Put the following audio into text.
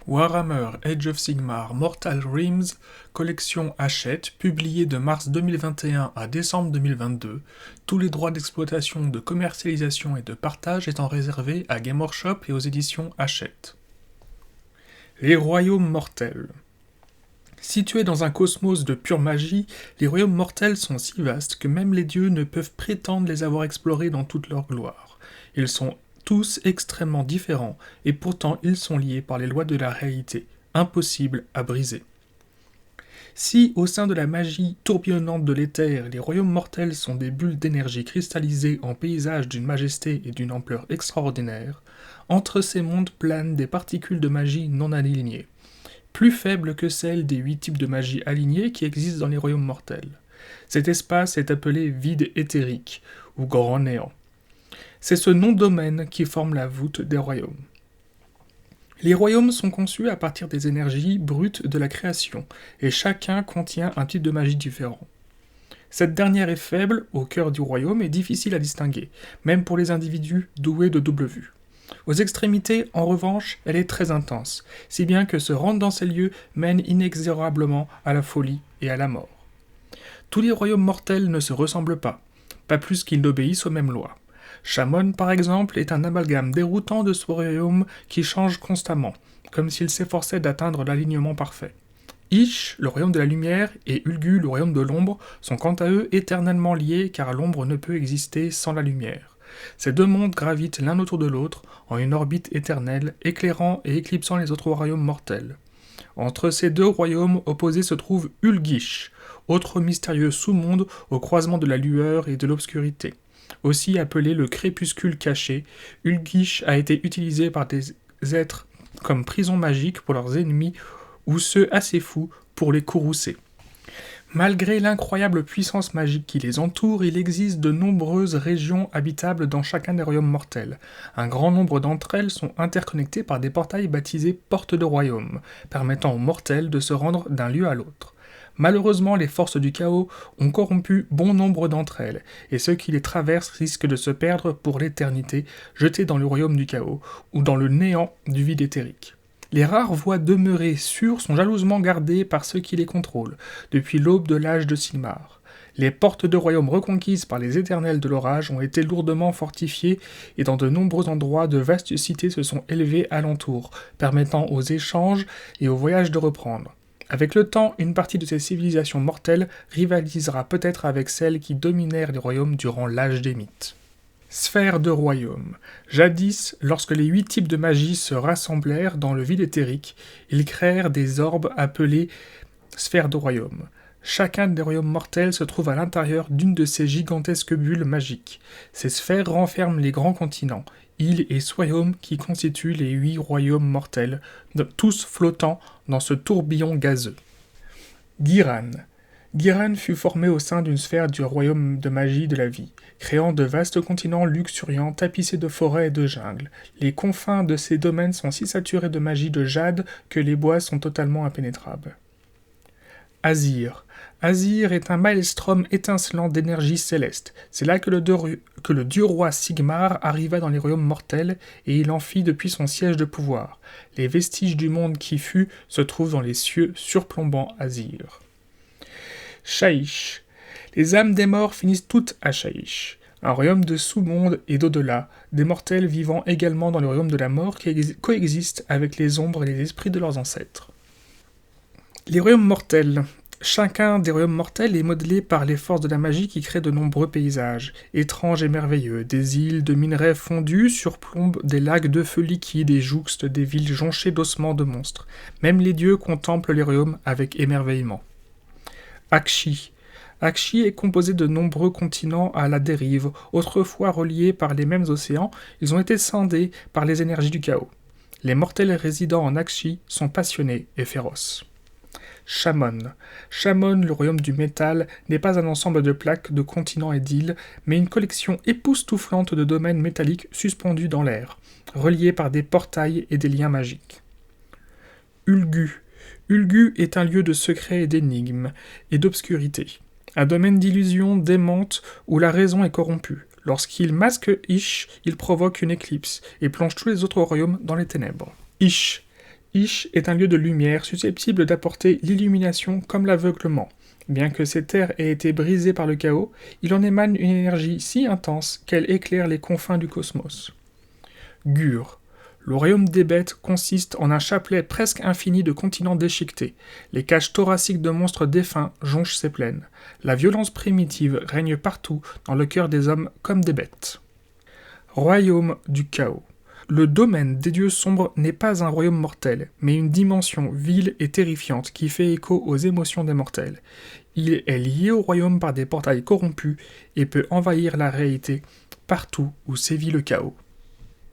Warhammer Age of Sigmar Mortal Realms, collection Hachette, publiée de mars 2021 à décembre 2022, tous les droits d'exploitation, de commercialisation et de partage étant réservés à Game Workshop et aux éditions Hachette. Les royaumes mortels. Situés dans un cosmos de pure magie, les royaumes mortels sont si vastes que même les dieux ne peuvent prétendre les avoir explorés dans toute leur gloire. Ils sont tous extrêmement différents, et pourtant ils sont liés par les lois de la réalité, impossibles à briser. Si, au sein de la magie tourbillonnante de l'éther, les royaumes mortels sont des bulles d'énergie cristallisées en paysages d'une majesté et d'une ampleur extraordinaire, entre ces mondes planent des particules de magie non alignées, plus faibles que celles des 8 types de magie alignés qui existent dans les royaumes mortels. Cet espace est appelé vide éthérique, ou grand néant. C'est ce nom-domaine qui forme la voûte des royaumes. Les royaumes sont conçus à partir des énergies brutes de la création, et chacun contient un type de magie différent. Cette dernière est faible au cœur du royaume et difficile à distinguer, même pour les individus doués de double vue. Aux extrémités, en revanche, elle est très intense, si bien que se rendre dans ces lieux mène inexorablement à la folie et à la mort. Tous les royaumes mortels ne se ressemblent pas plus qu'ils n'obéissent aux mêmes lois. Shamon, par exemple, est un amalgame déroutant de ce royaume qui change constamment, comme s'il s'efforçait d'atteindre l'alignement parfait. Ish, le royaume de la lumière, et Ulgu, le royaume de l'ombre, sont quant à eux éternellement liés car l'ombre ne peut exister sans la lumière. Ces deux mondes gravitent l'un autour de l'autre en une orbite éternelle, éclairant et éclipsant les autres royaumes mortels. Entre ces deux royaumes opposés se trouve Ulgish, autre mystérieux sous-monde au croisement de la lueur et de l'obscurité. Aussi appelé le crépuscule caché, Ulgish a été utilisé par des êtres comme prison magique pour leurs ennemis ou ceux assez fous pour les courroucer. Malgré l'incroyable puissance magique qui les entoure, il existe de nombreuses régions habitables dans chacun des royaumes mortels. Un grand nombre d'entre elles sont interconnectées par des portails baptisés portes de royaume, permettant aux mortels de se rendre d'un lieu à l'autre. Malheureusement, les forces du chaos ont corrompu bon nombre d'entre elles, et ceux qui les traversent risquent de se perdre pour l'éternité, jetés dans le royaume du chaos, ou dans le néant du vide éthérique. Les rares voies demeurées sûres sont jalousement gardées par ceux qui les contrôlent, depuis l'aube de l'âge de Sigmar. Les portes de royaume reconquises par les éternels de l'orage ont été lourdement fortifiées, et dans de nombreux endroits, de vastes cités se sont élevées alentour, permettant aux échanges et aux voyages de reprendre. Avec le temps, une partie de ces civilisations mortelles rivalisera peut-être avec celles qui dominèrent les royaumes durant l'âge des mythes. Sphère de royaume. Jadis, lorsque les 8 types de magie se rassemblèrent dans le vide éthérique, ils créèrent des orbes appelés sphères de royaume. Chacun des royaumes mortels se trouve à l'intérieur d'une de ces gigantesques bulles magiques. Ces sphères renferment les grands continents, îles et royaumes qui constituent les 8 royaumes mortels, tous flottant dans ce tourbillon gazeux. Ghiran. Ghiran fut formé au sein d'une sphère du royaume de magie de la vie, créant de vastes continents luxuriants tapissés de forêts et de jungles. Les confins de ces domaines sont si saturés de magie de jade que les bois sont totalement impénétrables. Azir. Azir est un maelstrom étincelant d'énergie céleste. C'est là que le dieu roi Sigmar arriva dans les royaumes mortels et il en fit depuis son siège de pouvoir. Les vestiges du monde qui fut se trouvent dans les cieux surplombant Azir. Shaish. Les âmes des morts finissent toutes à Shaish, un royaume de sous-monde et d'au-delà, des mortels vivant également dans le royaume de la mort qui coexistent avec les ombres et les esprits de leurs ancêtres. Les royaumes mortels. Chacun des royaumes mortels est modelé par les forces de la magie qui créent de nombreux paysages, étranges et merveilleux. Des îles de minerais fondus surplombent des lacs de feu liquide et jouxtent des villes jonchées d'ossements de monstres. Même les dieux contemplent les royaumes avec émerveillement. Akshi. Akshi est composé de nombreux continents à la dérive, autrefois reliés par les mêmes océans, ils ont été scindés par les énergies du chaos. Les mortels résidant en Akshi sont passionnés et féroces. Shamon. Shamon, le royaume du métal, n'est pas un ensemble de plaques, de continents et d'îles, mais une collection époustouflante de domaines métalliques suspendus dans l'air, reliés par des portails et des liens magiques. Ulgu. Ulgu est un lieu de secrets et d'énigmes, et d'obscurité. Un domaine d'illusions démentes où la raison est corrompue. Lorsqu'il masque Ish, il provoque une éclipse, et plonge tous les autres royaumes dans les ténèbres. Ish. Ish est un lieu de lumière susceptible d'apporter l'illumination comme l'aveuglement. Bien que ces terres aient été brisées par le chaos, il en émane une énergie si intense qu'elle éclaire les confins du cosmos. Gur. Le royaume des bêtes consiste en un chapelet presque infini de continents déchiquetés. Les cages thoraciques de monstres défunts jonchent ses plaines. La violence primitive règne partout, dans le cœur des hommes comme des bêtes. Royaume du chaos. Le domaine des dieux sombres n'est pas un royaume mortel, mais une dimension vile et terrifiante qui fait écho aux émotions des mortels. Il est lié au royaume par des portails corrompus et peut envahir la réalité partout où sévit le chaos.